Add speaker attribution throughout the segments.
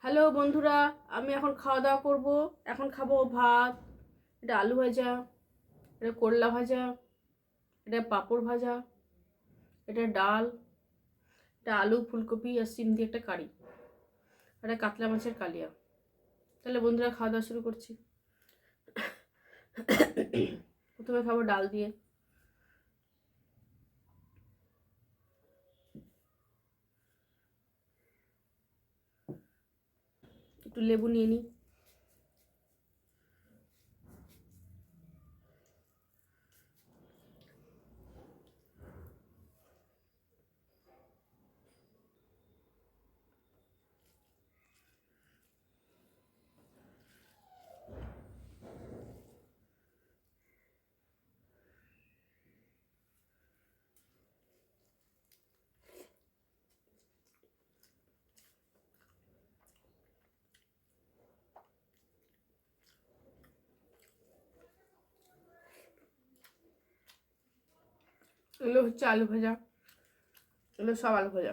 Speaker 1: Hello বন্ধুরা, আমি এখন খাওয়া দাওয়া করব। এখন খাবো ভাত, এটা আলু ভাজা, এটা করলা ভাজা, এটা পাঁপড় ভাজা, এটা ডাল, এটা আলু ফুলকপি আর সিম দিয়ে একটা কারি, এটা কাতলা মাছের কালিয়া। তাহলে বন্ধুরা খাওয়া দাওয়া শুরু করছি। প্রথমে খাবো ডাল দিয়ে, একটু লেবু নিয়ে নিই। এগুলো হচ্ছে আলু ভাজা, এগুলো সব আলু ভাজা।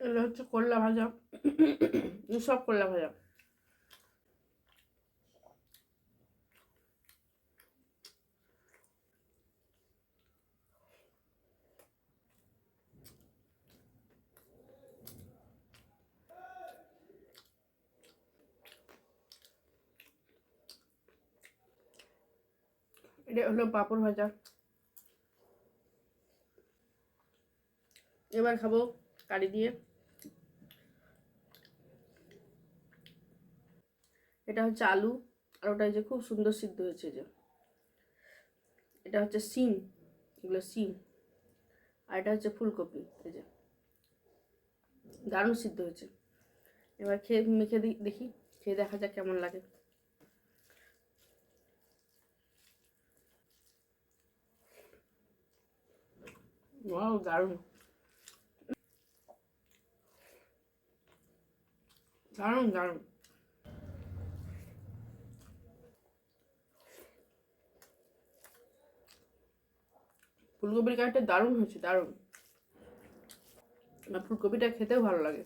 Speaker 1: এগুলো হচ্ছে করলা ভাজা, সব করলা ভাজা। এটা হলো পাঁপড় ভাজা। এবার খাবো কারি দিয়ে। এটা হচ্ছে আলু, আর ওটা যে খুব সুন্দর সিদ্ধ হয়েছে। যে এটা হচ্ছে সিম, এগুলো সিম, আর এটা হচ্ছে ফুলকপি। এই যে দারুণ সিদ্ধ হয়েছে। এবার খেয়ে মেখে দেখি, খেয়ে দেখা যাক কেমন লাগে। ওয়াও, দারুণ দারুণ দারুণ। ফুলকপির কারিটা দারুণ হয়েছে, দারুণ। আর ফুলকপিটা খেতেও ভালো লাগে।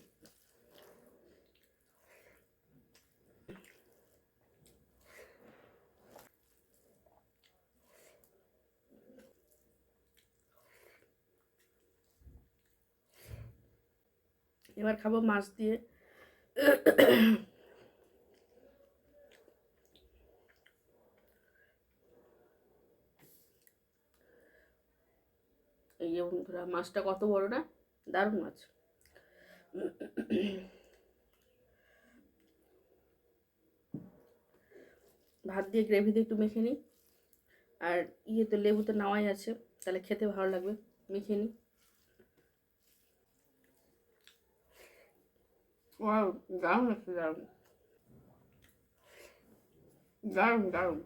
Speaker 1: এবার খাবো মাছ দিয়ে। এই যে বন্ধুরা, মাছটা কত বড় না, দারুণ মাছ। ভাত দিয়ে গ্রেভি দিয়ে একটু মেখে নিই। আর ইয়ে তো লেবু তো নেওয়াই আছে, তাহলে খেতে ভালো লাগবে। মেখে নিই। ওয়াও, দারুণ লাগছে, দারুণ দারুণ দারুণ।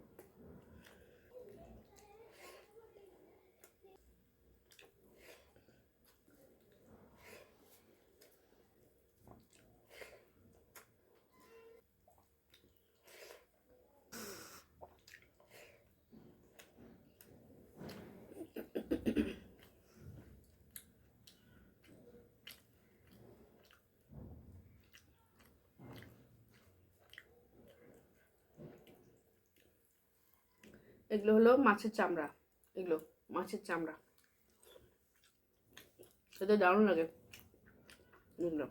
Speaker 1: এগুলো হলো মাছের চামড়া, এগুলো মাছের চামড়া, খেতে দারুণ লাগে এগুলো।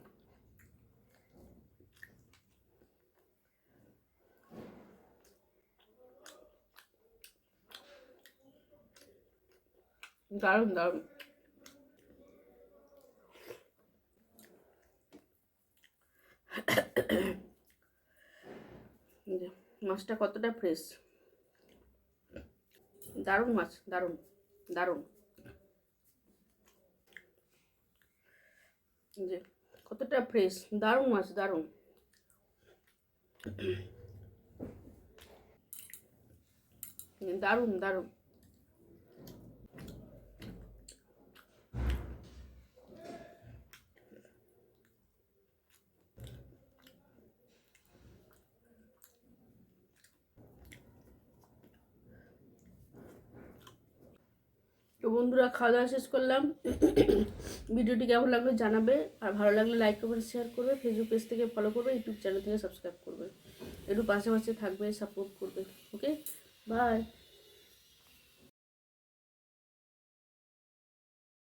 Speaker 1: দারুণ দারুণ। মাছটা কতটা ফ্রেশ, দারুণ মাছ, দারুণ দারুণ। যে কতটা ফ্রেশ, দারুণ মাছ, দারুণ। দারুণ দারুণ। তো বন্ধুরা খাওয়া দাওয়া শেষ করলাম। ভিডিওটি কেমন লাগলো জানাবে, আর ভালো লাগলে লাইক করবে, শেয়ার করবে, ফেসবুক পেজ থেকে ফলো করবে, ইউটিউব চ্যানেল থেকে সাবস্ক্রাইব করবে, একটু পাশে পাশে থাকবে, সাপোর্ট করবে। ওকে, বাই।